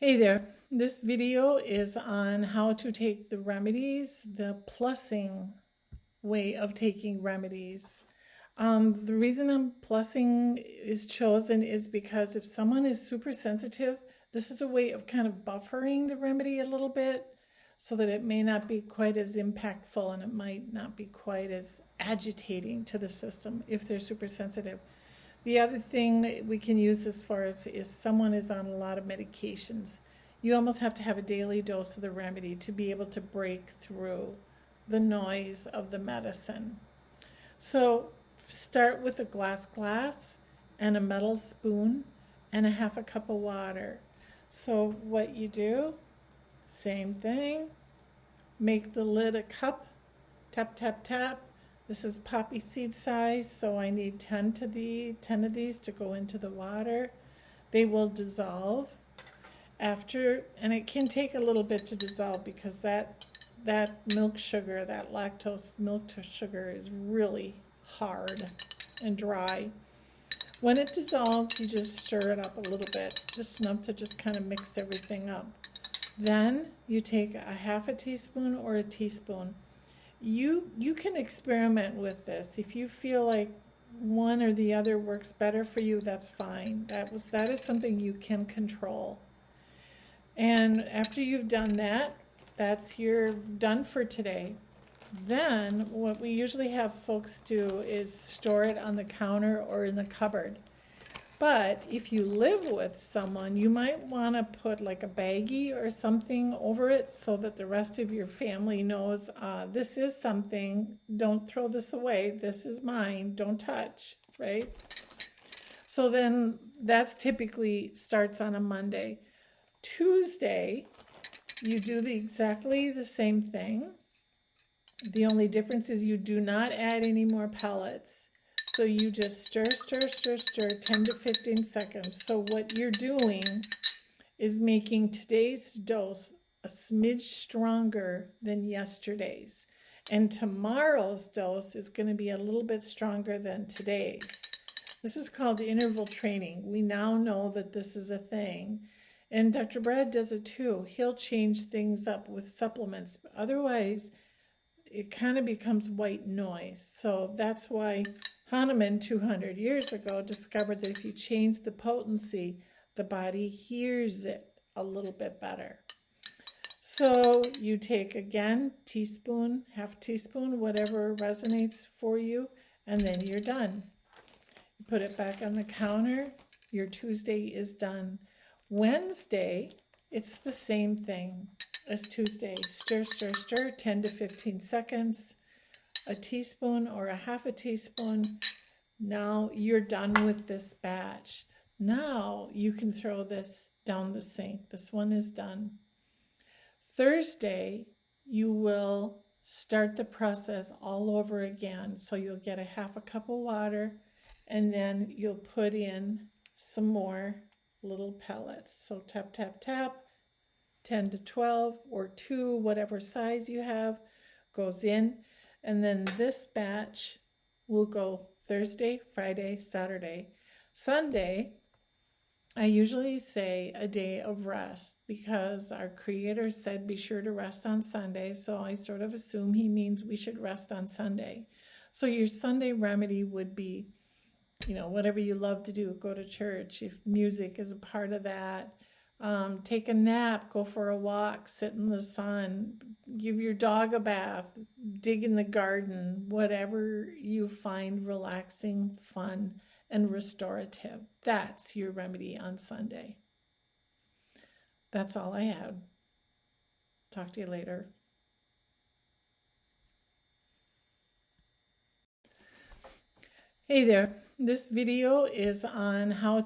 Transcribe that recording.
Hey there, this video is on how to take the remedies, the plussing way of taking remedies. The reason plussing is chosen is because if someone is super sensitive, this is a way of kind of buffering the remedy a little bit so that it may not be quite as impactful and it might not be quite as agitating to the system if they're super sensitive. The other thing that we can use this for is someone is on a lot of medications. You almost have to have a daily dose of the remedy to be able to break through the noise of the medicine. So start with a glass and a metal spoon and a half a cup of water. So what you do, same thing, make the lid a cup, tap, tap, tap. This is poppy seed size, so I need 10 of these to go into the water. They will dissolve after, and it can take a little bit to dissolve because that milk sugar, that lactose milk sugar is really hard and dry. When it dissolves, you just stir it up a little bit, just enough to just kind of mix everything up. Then you take a half a teaspoon or a teaspoon. You can experiment with this. If you feel like one or the other works better for you, that's fine. That is something you can control. And after you've done that, you're done for today. Then what we usually have folks do is store it on the counter or in the cupboard. But if you live with someone, you might want to put like a baggie or something over it so that the rest of your family knows this is something, don't throw this away, this is mine, don't touch, right? So then that's typically starts on a Monday. Tuesday, you do exactly the same thing. The only difference is you do not add any more pellets. So you just stir, stir, stir, stir, 10 to 15 seconds. So what you're doing is making today's dose a smidge stronger than yesterday's. And tomorrow's dose is going to be a little bit stronger than today's. This is called interval training. We now know that this is a thing. And Dr. Brad does it too. He'll change things up with supplements. But otherwise, it kind of becomes white noise. So that's why Hahnemann 200 years ago discovered that if you change the potency, the body hears it a little bit better. So you take again, teaspoon, half teaspoon, whatever resonates for you, and then you're done. You put it back on the counter, your Tuesday is done. Wednesday, it's the same thing as Tuesday. Stir, stir, stir, 10 to 15 seconds, a teaspoon or a half a teaspoon. Now you're done with this batch. Now you can throw this down the sink. This one is done. Thursday, you will start the process all over again. So you'll get a half a cup of water and then you'll put in some more little pellets. So tap, tap, tap, 10 to 12 or 2, whatever size you have, goes in. And then this batch will go Thursday, Friday, Saturday. Sunday, I usually say a day of rest because our Creator said be sure to rest on Sunday. So I sort of assume he means we should rest on Sunday. So your Sunday remedy would be, whatever you love to do, go to church. If music is a part of that, take a nap, go for a walk, sit in the sun, give your dog a bath, dig in the garden, whatever you find relaxing, fun, and restorative. That's your remedy on Sunday. That's all I had. Talk to you later. Hey there, this video is on how